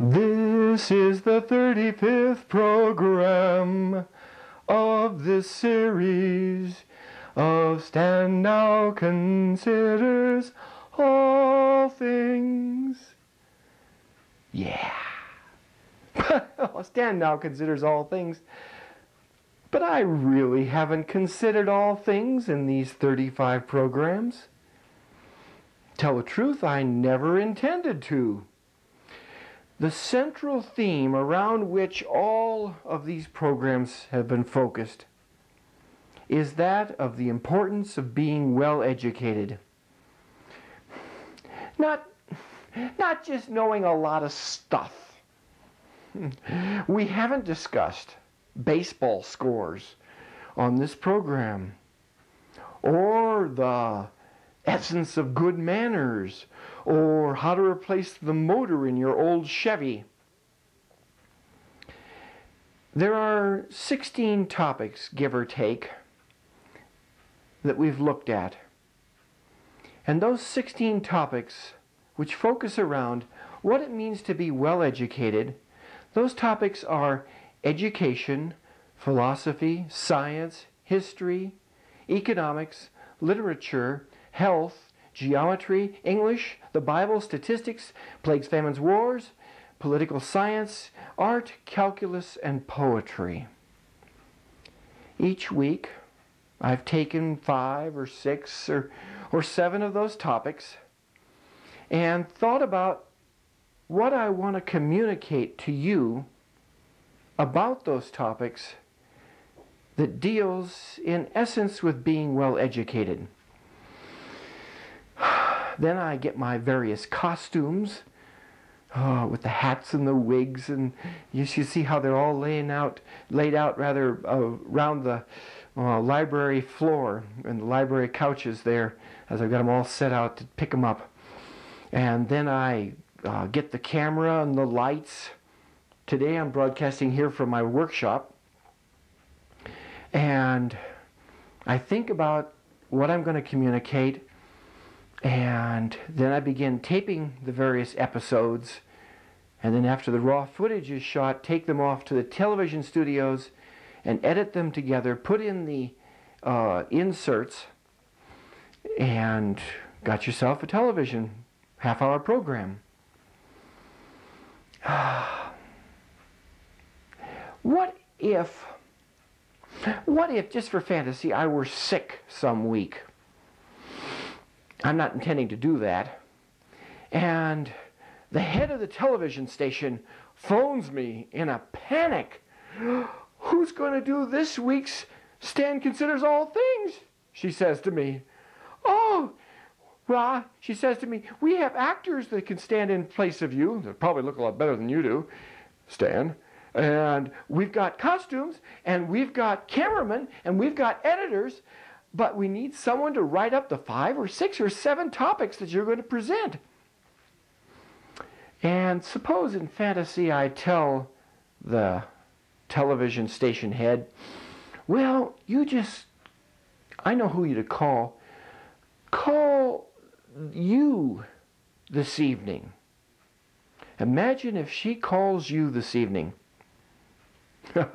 This is the 35th program of this series of Stan Now Considers All Things. Yeah. Stan Now Considers All Things. But I really haven't considered all things in these 35 programs. Tell the truth, I never intended to. The central theme around which all of these programs have been focused is that of the importance of being well educated. Not just knowing a lot of stuff. We haven't discussed baseball scores on this program, or the essence of good manners, or how to replace the motor in your old Chevy. There are 16 topics, give or take, that we've looked at. And those 16 topics, which focus around what it means to be well educated, those topics are education, philosophy, science, history, economics, literature, health, geometry, English, the Bible, statistics, plagues, famines, wars, political science, art, calculus, and poetry. Each week, I've taken 5 or 6 or 7 of those topics and thought about what I want to communicate to you about those topics that deals, in essence, with being well educated. Then I get my various costumes with the hats and the wigs, and you should see how they're all laid out around the library floor and the library couches there, as I've got them all set out to pick them up. And then I get the camera and the lights. Today I'm broadcasting here from my workshop, and I think about what I'm going to communicate. And then I begin taping the various episodes, and then after the raw footage is shot, take them off to the television studios and edit them together, put in the inserts, and got yourself a television half-hour program. What if, just for fantasy, I were sick some week? I'm not intending to do that. And the head of the television station phones me in a panic. Who's going to do this week's Stan Considers All Things? She says to me. Oh, well, she says to me, we have actors that can stand in place of you. They'll probably look a lot better than you do, Stan. And we've got costumes, and we've got cameramen, and we've got editors. But we need someone to write up the 5 or 6 or 7 topics that you're going to present. And suppose in fantasy I tell the television station head, well, I know who you to call. Call you this evening. Imagine if she calls you this evening. What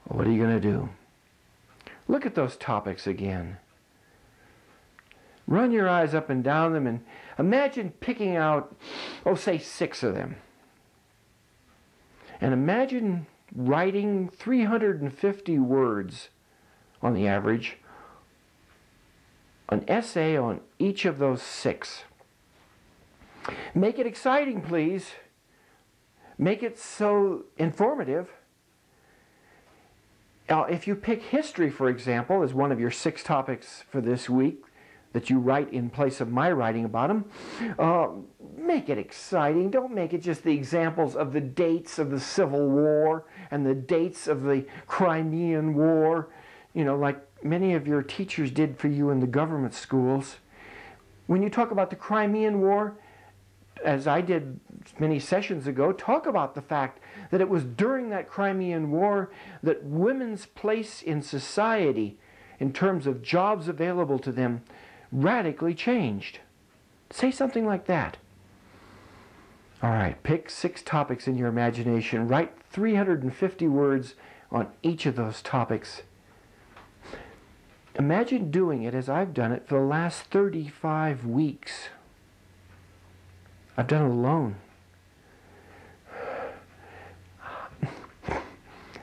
are you going to do? Look at those topics again. Run your eyes up and down them and imagine picking out, say 6 of them. And imagine writing 350 words on the average, an essay on each of those 6. Make it exciting, please. Make it so informative. If you pick history, for example, as one of your 6 topics for this week that you write in place of my writing about them, make it exciting. Don't make it just the examples of the dates of the Civil War and the dates of the Crimean War, like many of your teachers did for you in the government schools. When you talk about the Crimean War, as I did many sessions ago, talk about the fact that it was during that Crimean War that women's place in society, in terms of jobs available to them, radically changed. Say something like that. All right, pick 6 topics in your imagination. Write 350 words on each of those topics. Imagine doing it as I've done it for the last 35 weeks. I've done it alone.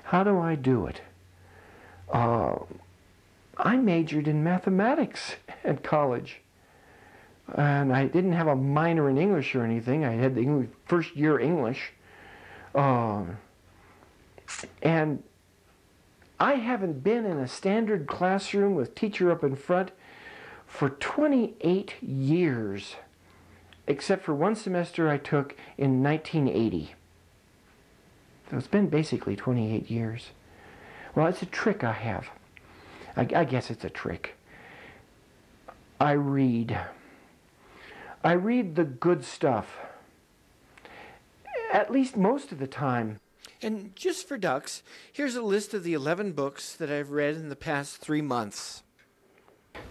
How do I do it? I majored in mathematics at college. And I didn't have a minor in English or anything. I had the first year English. And I haven't been in a standard classroom with teacher up in front for 28 years, except for one semester I took in 1980. So it's been basically 28 years. Well, it's a trick I have. I guess it's a trick. I read. I read the good stuff, at least most of the time. And just for ducks, here's a list of the 11 books that I've read in the past 3 months.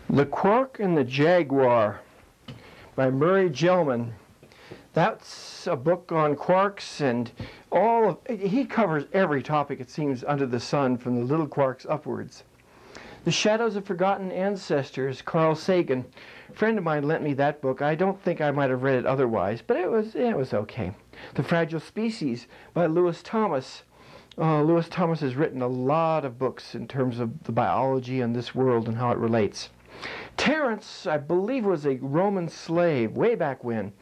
The Quark and the Jaguar by Murray Gell-Mann. That's a book on quarks, and he covers every topic, it seems, under the sun, from the little quarks upwards. The Shadows of Forgotten Ancestors, Carl Sagan. A friend of mine lent me that book. I don't think I might have read it otherwise, but it was okay. The Fragile Species by Lewis Thomas. Lewis Thomas has written a lot of books in terms of the biology and this world and how it relates. Terence, I believe, was a Roman slave way back when.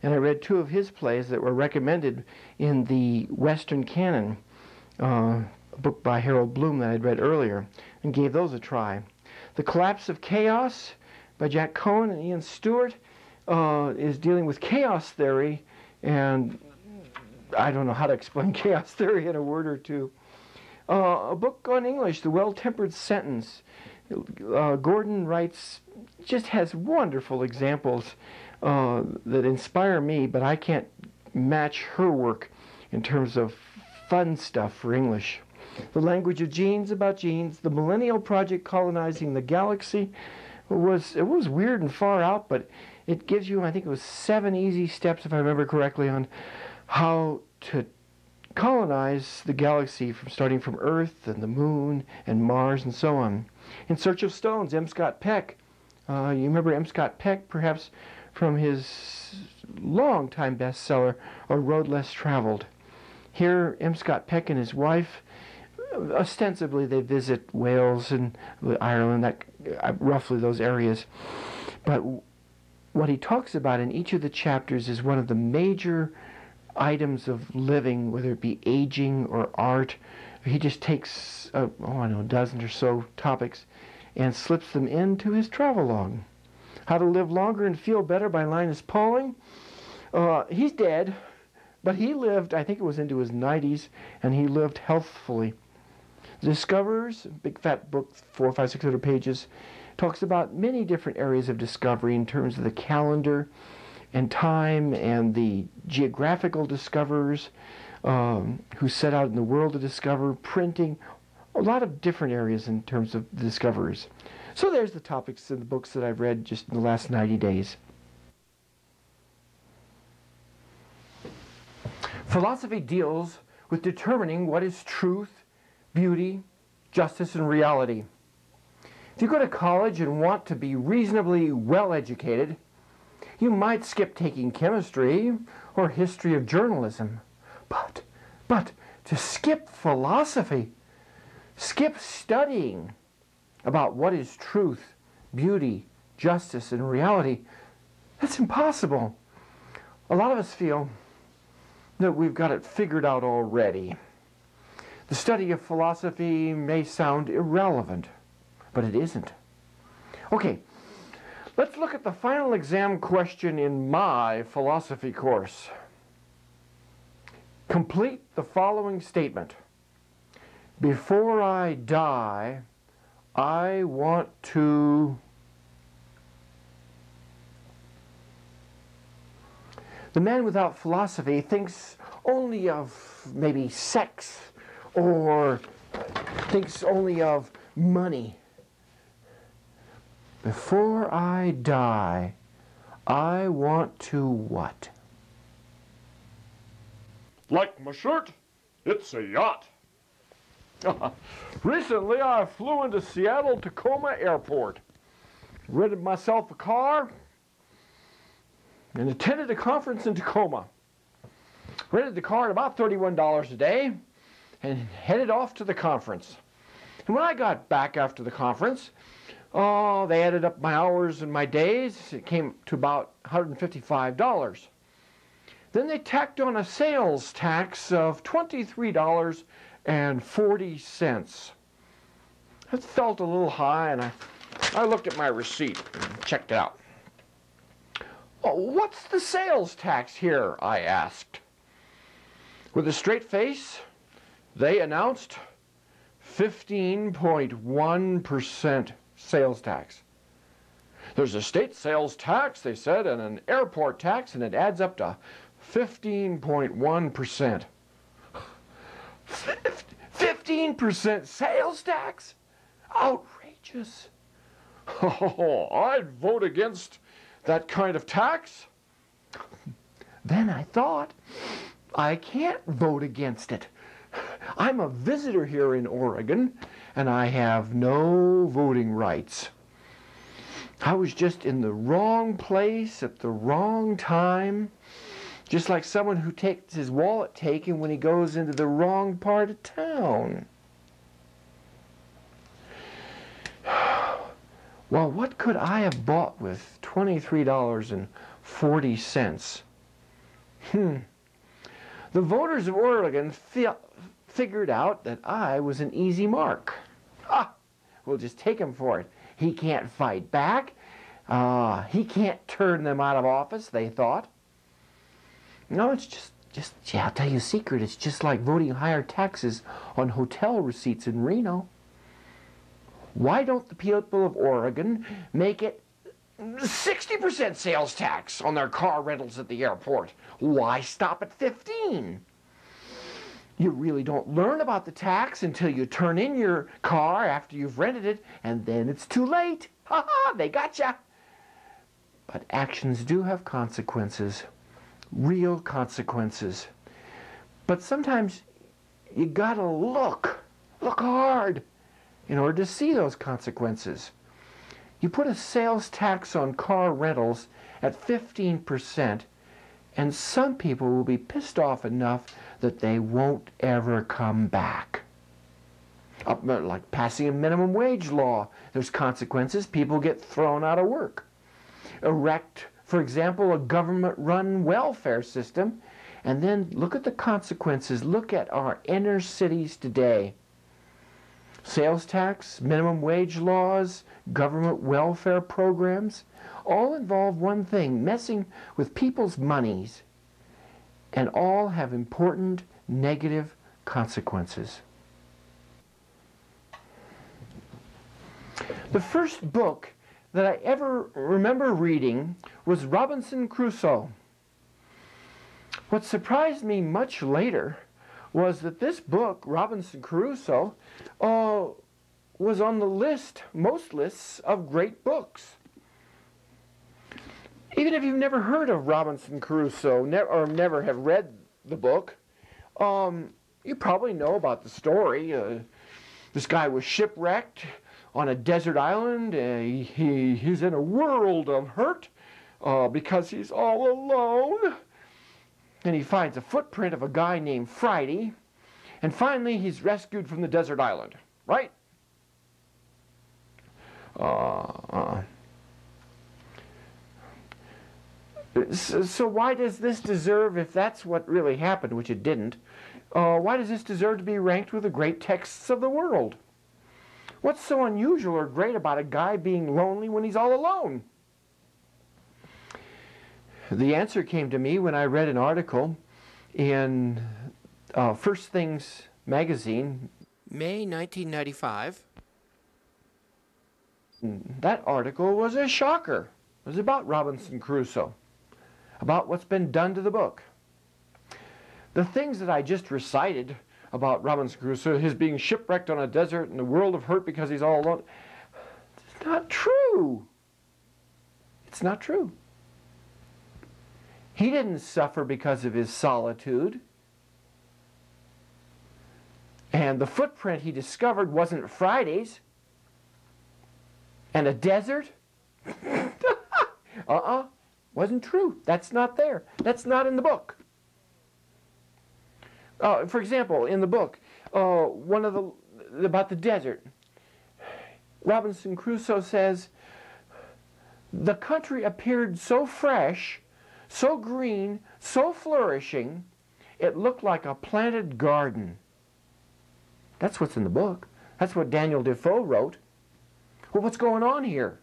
And I read 2 of his plays that were recommended in the Western canon, a book by Harold Bloom that I'd read earlier, and gave those a try. The Collapse of Chaos by Jack Cohen and Ian Stewart is dealing with chaos theory, and I don't know how to explain chaos theory in a word or 2. A book on English, The Well-Tempered Sentence. Gordon writes, just has wonderful examples that inspire me, but I can't match her work in terms of fun stuff for English. The Language of Genes about genes. The Millennial Project Colonizing the Galaxy. It was weird and far out, but it gives you, I think it was 7 easy steps, if I remember correctly, on how to colonize the galaxy, from starting from Earth and the Moon and Mars and so on. In Search of Stones, M. Scott Peck. You remember M. Scott Peck, perhaps, from his long-time bestseller, A Road Less Traveled. Here, M. Scott Peck and his wife, ostensibly they visit Wales and Ireland, roughly those areas. But what he talks about in each of the chapters is one of the major items of living, whether it be aging or art. He just takes, a dozen or so topics and slips them into his travelogue. How to Live Longer and Feel Better by Linus Pauling. He's dead, but he lived, I think it was into his 90s, and he lived healthfully. Discoverers, big fat book, 400, 500, 600 pages, talks about many different areas of discovery in terms of the calendar and time and the geographical discoverers who set out in the world to discover, printing, a lot of different areas in terms of the discoverers. So there's the topics in the books that I've read just in the last 90 days. Philosophy deals with determining what is truth, beauty, justice, and reality. If you go to college and want to be reasonably well educated, you might skip taking chemistry or history of journalism. But to skip philosophy, skip studying about what is truth, beauty, justice, and reality, that's impossible. A lot of us feel that we've got it figured out already. The study of philosophy may sound irrelevant, but it isn't. Okay, let's look at the final exam question in my philosophy course. Complete the following statement. Before I die, I want to... The man without philosophy thinks only of maybe sex, or thinks only of money. Before I die, I want to what? Like my shirt, it's a yacht. Recently, I flew into Seattle-Tacoma Airport, rented myself a car, and attended a conference in Tacoma. Rented the car at about $31 a day and headed off to the conference. And when I got back after the conference, they added up my hours and my days. It came to about $155. Then they tacked on a sales tax of $23.40. That felt a little high, and I looked at my receipt and checked it out. "Oh, what's the sales tax here?" I asked. With a straight face, they announced 15.1% sales tax. "There's a state sales tax," they said, "and an airport tax, and it adds up to 15.1%. 15% sales tax? Outrageous. Oh, I'd vote against that kind of tax. Then I thought, I can't vote against it. I'm a visitor here in Oregon, and I have no voting rights. I was just in the wrong place at the wrong time, just like someone who takes his wallet taken when he goes into the wrong part of town. Well, what could I have bought with $23.40? The voters of Oregon figured out that I was an easy mark. We'll just take him for it. He can't fight back. He can't turn them out of office, they thought. No, it's just yeah, I'll tell you a secret. It's just like voting higher taxes on hotel receipts in Reno. Why don't the people of Oregon make it 60% sales tax on their car rentals at the airport? Why stop at 15? You really don't learn about the tax until you turn in your car after you've rented it, and then it's too late. Ha ha, they gotcha. But actions do have consequences, real consequences. But sometimes you gotta look hard in order to see those consequences. You put a sales tax on car rentals at 15%, and some people will be pissed off enough that they won't ever come back. Like passing a minimum wage law, there's consequences. People get thrown out of work. Erect, for example, a government-run welfare system, and then look at the consequences. Look at our inner cities today. Sales tax, minimum wage laws, government welfare programs, all involve one thing, messing with people's monies, and all have important negative consequences. The first book that I ever remember reading was Robinson Crusoe. What surprised me much later was that this book, Robinson Crusoe, was on the list, most lists of great books. Even if you've never heard of Robinson Crusoe or never have read the book, you probably know about the story. This guy was shipwrecked on a desert island. He's in a world of hurt because he's all alone. And he finds a footprint of a guy named Friday. And finally, he's rescued from the desert island, right? So why does this deserve, if that's what really happened, which it didn't, why does this deserve to be ranked with the great texts of the world? What's so unusual or great about a guy being lonely when he's all alone? The answer came to me when I read an article in First Things magazine, May 1995. That article was a shocker. It was about Robinson Crusoe, about what's been done to the book. The things that I just recited about Robinson Crusoe, his being shipwrecked on a desert in a world of hurt because he's all alone, it's not true. It's not true. He didn't suffer because of his solitude. And the footprint he discovered wasn't Friday's. And a desert? Wasn't true. That's not there. That's not in the book. For example, in the book, about the desert, Robinson Crusoe says, the country appeared so fresh, so green, so flourishing, it looked like a planted garden. That's what's in the book. That's what Daniel Defoe wrote. Well, what's going on here?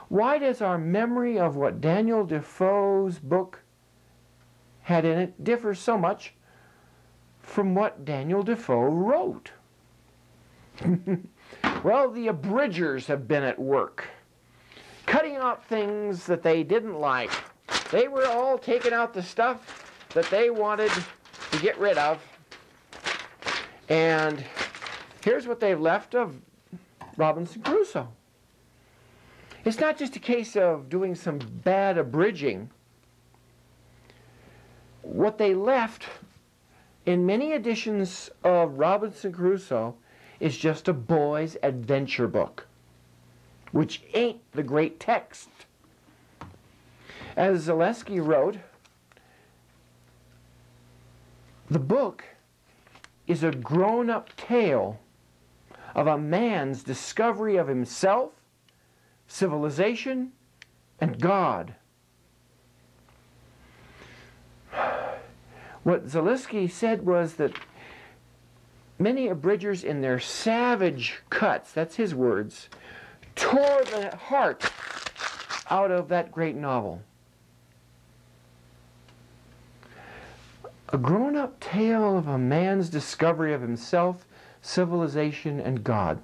Why does our memory of what Daniel Defoe's book had in it differ so much from what Daniel Defoe wrote? Well, the abridgers have been at work, cutting out things that they didn't like. They were all taking out the stuff that they wanted to get rid of. And here's what they've left of Robinson Crusoe. It's not just a case of doing some bad abridging. What they left in many editions of Robinson Crusoe is just a boy's adventure book, which ain't the great text. As Zaleski wrote, the book is a grown-up tale of a man's discovery of himself, civilization, and God. What Zaleski said was that many abridgers in their savage cuts, that's his words, tore the heart out of that great novel. A grown-up tale of a man's discovery of himself, civilization, and God.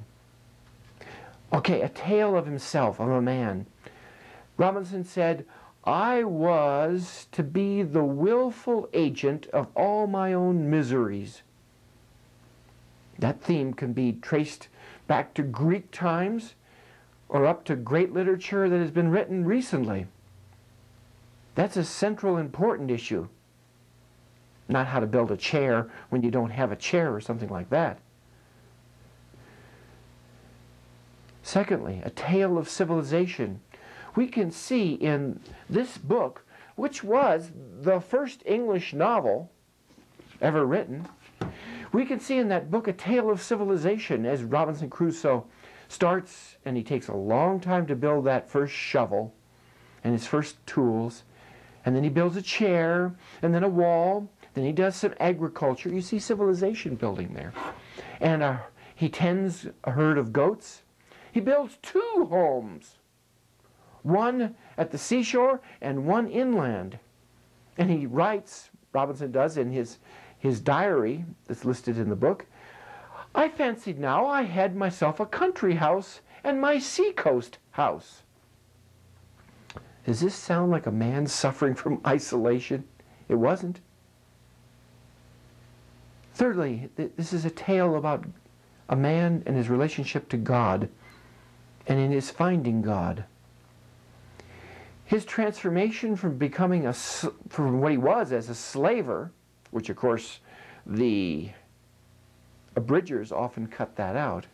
Okay, a tale of himself, of a man. Robinson said, I was to be the willful agent of all my own miseries. That theme can be traced back to Greek times or up to great literature that has been written recently. That's a central important issue. Not how to build a chair when you don't have a chair or something like that. Secondly, a tale of civilization. We can see in this book, which was the first English novel ever written, we can see in that book a tale of civilization as Robinson Crusoe starts, and he takes a long time to build that first shovel and his first tools, and then he builds a chair, and then a wall, then he does some agriculture. You see civilization building there. And he tends a herd of goats. He builds 2 homes, one at the seashore and one inland. And he writes, Robinson does in his diary that's listed in the book, I fancied now I had myself a country house and my seacoast house. Does this sound like a man suffering from isolation? It wasn't. Thirdly, this is a tale about a man and his relationship to God and in his finding God. His transformation from becoming from what he was as a slaver, which of course the abridgers often cut that out,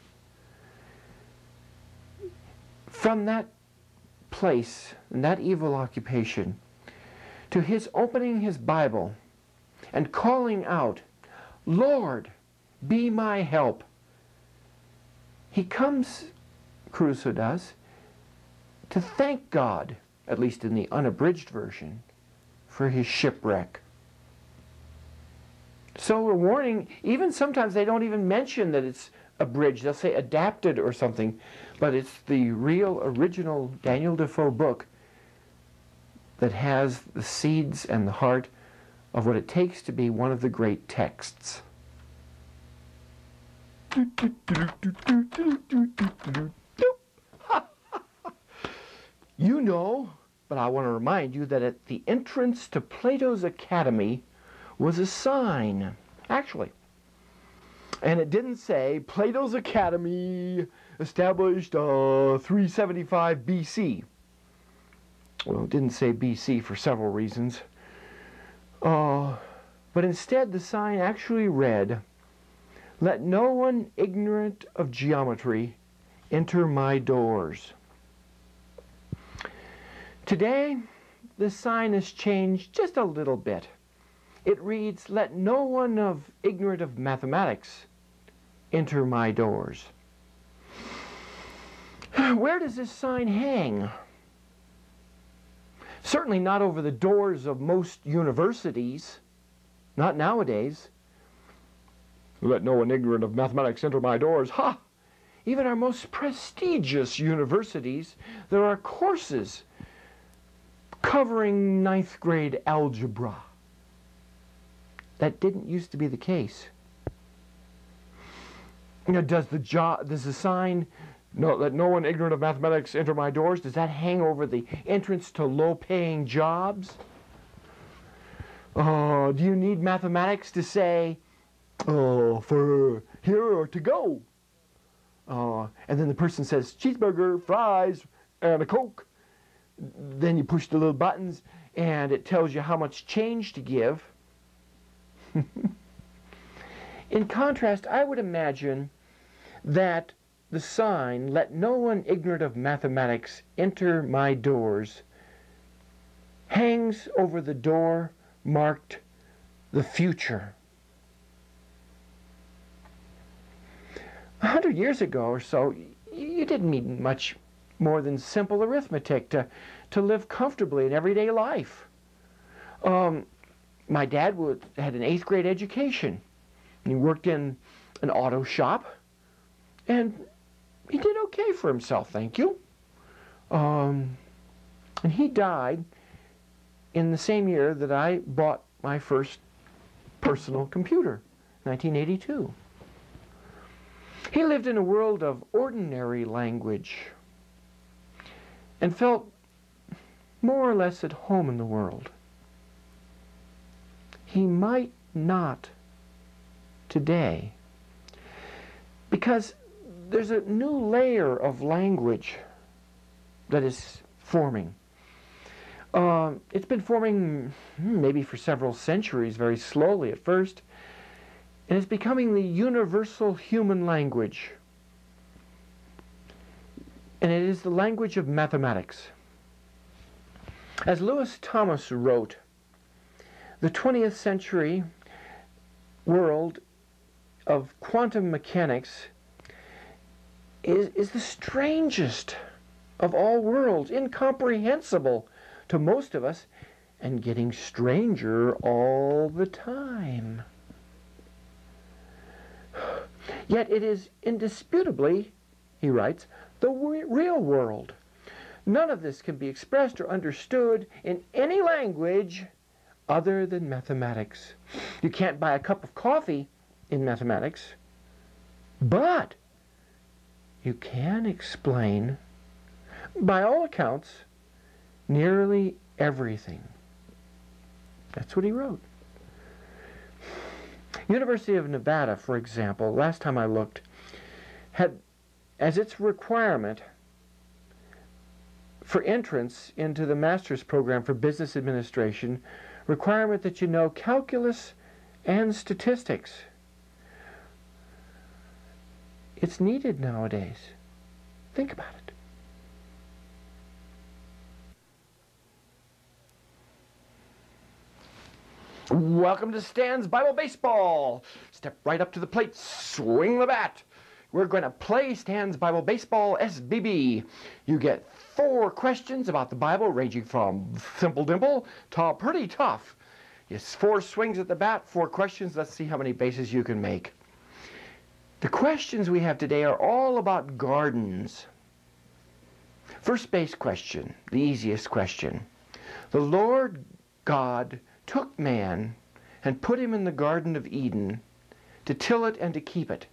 from that place and that evil occupation to his opening his Bible and calling out, Lord, be my help. He comes, Crusoe does, to thank God, at least in the unabridged version, for his shipwreck. So a warning, even sometimes they don't even mention that it's abridged. They'll say adapted or something, but it's the real original Daniel Defoe book that has the seeds and the heart of what it takes to be one of the great texts. You know, but I want to remind you that at the entrance to Plato's Academy was a sign, actually. And it didn't say Plato's Academy established 375 BC. Well, it didn't say BC for several reasons. But instead the sign actually read, Let no one ignorant of geometry enter my doors. Today, the sign has changed just a little bit. It reads, let no one ignorant of mathematics enter my doors. Where does this sign hang? Certainly not over the doors of most universities. Not nowadays. Let no one ignorant of mathematics enter my doors. Ha! Even our most prestigious universities, there are courses covering 9th grade algebra. That didn't used to be the case. You know, does the sign, no, let no one ignorant of mathematics enter my doors, does that hang over the entrance to low-paying jobs? Do you need mathematics to say, for here or to go? And then the person says, cheeseburger, fries, and a Coke. Then you push the little buttons, and it tells you how much change to give. In contrast, I would imagine that the sign, let no one ignorant of mathematics enter my doors, hangs over the door marked the future. 100 years ago or so, you didn't need much more than simple arithmetic to live comfortably in everyday life. My dad had an 8th grade education. He worked in an auto shop, and he did okay for himself, thank you. And he died in the same year that I bought my first personal computer, 1982. He lived in a world of ordinary language and felt more or less at home in the world. He might not today, because there's a new layer of language that is forming. It's been forming maybe for several centuries, very slowly at first, and it's becoming the universal human language. And it is the language of mathematics. As Lewis Thomas wrote, the 20th century world of quantum mechanics is the strangest of all worlds, incomprehensible to most of us, and getting stranger all the time. Yet it is indisputably, he writes, the real world. None of this can be expressed or understood in any language other than mathematics. You can't buy a cup of coffee in mathematics, but you can explain, by all accounts, nearly everything. That's what he wrote. University of Nevada, for example, last time I looked, had as its requirement for entrance into the master's program for business administration, requirement that you know calculus and statistics. It's needed nowadays. Think about it. Welcome to Stan's Bible Baseball. Step right up to the plate, swing the bat. We're going to play Stan's Bible Baseball SBB. You get 4 questions about the Bible, ranging from simple dimple to pretty tough. It's 4 swings at the bat, 4 questions. Let's see how many bases you can make. The questions we have today are all about gardens. First base question, the easiest question. The Lord God took man and put him in the Garden of Eden to till it and to keep it.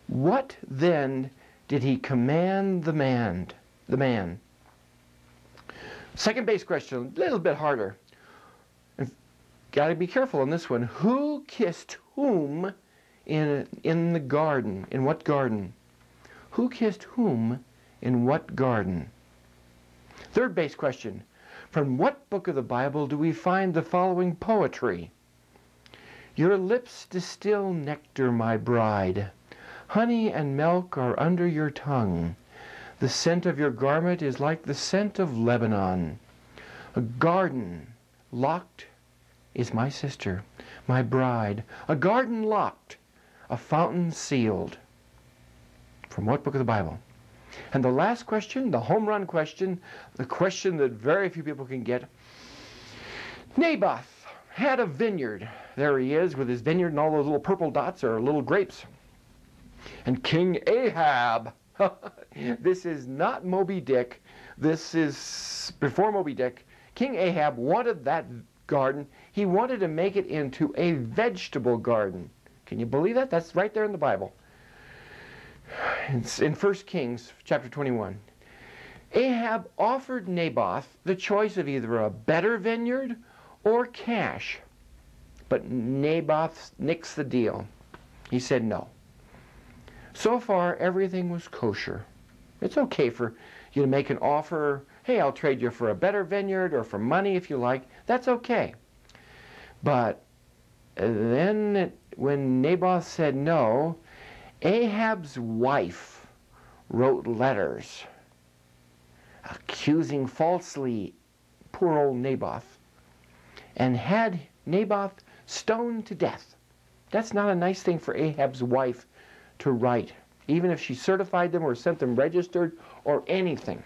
What then did he command the man? Second base question, a little bit harder. Got to be careful on this one. Who kissed whom in the garden? In what garden? Who kissed whom in what garden? Third base question. From what book of the Bible do we find the following poetry? Your lips distill nectar, my bride. Honey and milk are under your tongue. The scent of your garment is like the scent of Lebanon. A garden locked is my sister, my bride. A garden locked, a fountain sealed. From what book of the Bible? And the last question, the home run question, the question that very few people can get. Naboth had a vineyard. There he is with his vineyard, and all those little purple dots are little grapes. And King Ahab, this is not Moby Dick, this is before Moby Dick. King Ahab wanted that garden. He wanted to make it into a vegetable garden. Can you believe that? That's right there in the Bible. It's in 1 Kings chapter 21. Ahab offered Naboth the choice of either a better vineyard or cash. But Naboth nixed the deal. He said no. So far, everything was kosher. It's okay for you to make an offer. Hey, I'll trade you for a better vineyard or for money if you like. That's okay. But then when Naboth said no, Ahab's wife wrote letters accusing falsely poor old Naboth and had Naboth stoned to death. That's not a nice thing for Ahab's wife to write, even if she certified them or sent them registered or anything.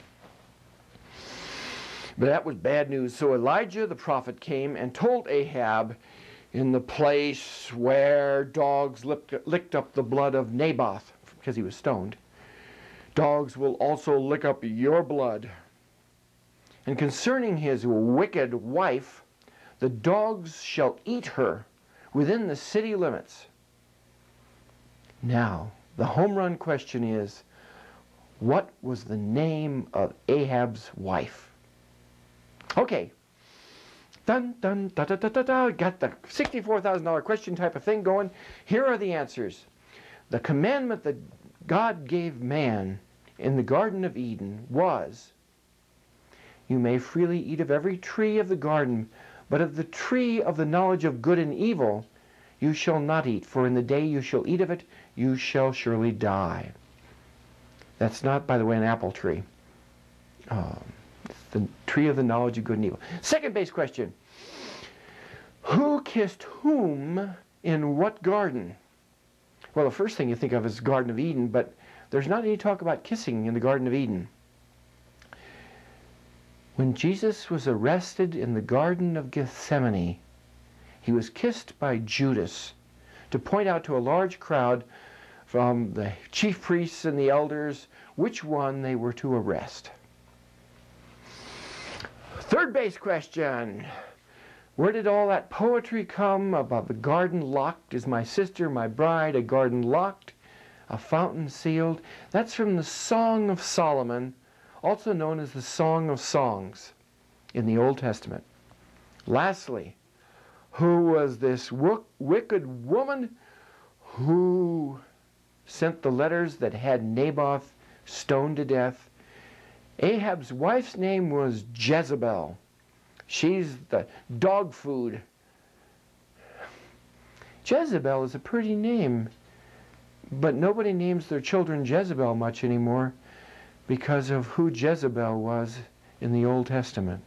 But that was bad news. So Elijah the prophet came and told Ahab, in the place where dogs licked up the blood of Naboth, because he was stoned, dogs will also lick up your blood. And concerning his wicked wife, the dogs shall eat her within the city limits. Now, the home run question is, what was the name of Ahab's wife? Okay. Dun, dun, da, da, da, da, da. Got the $64,000 question type of thing going. Here are the answers. The commandment that God gave man in the Garden of Eden was, you may freely eat of every tree of the garden, but of the tree of the knowledge of good and evil you shall not eat, for in the day you shall eat of it, you shall surely die. That's not, by the way, an apple tree. It's the tree of the knowledge of good and evil. Second base question. Who kissed whom in what garden? Well, the first thing you think of is Garden of Eden, but there's not any talk about kissing in the Garden of Eden. When Jesus was arrested in the Garden of Gethsemane, he was kissed by Judas to point out to a large crowd from the chief priests and the elders which one they were to arrest. Third base question. Where did all that poetry come about the garden locked is my sister, my bride, a garden locked, a fountain sealed? That's from the Song of Solomon, also known as the Song of Songs in the Old Testament. Lastly, who was this wicked woman who sent the letters that had Naboth stoned to death? Ahab's wife's name was Jezebel. She's the dog food. Jezebel is a pretty name, but nobody names their children Jezebel much anymore because of who Jezebel was in the Old Testament.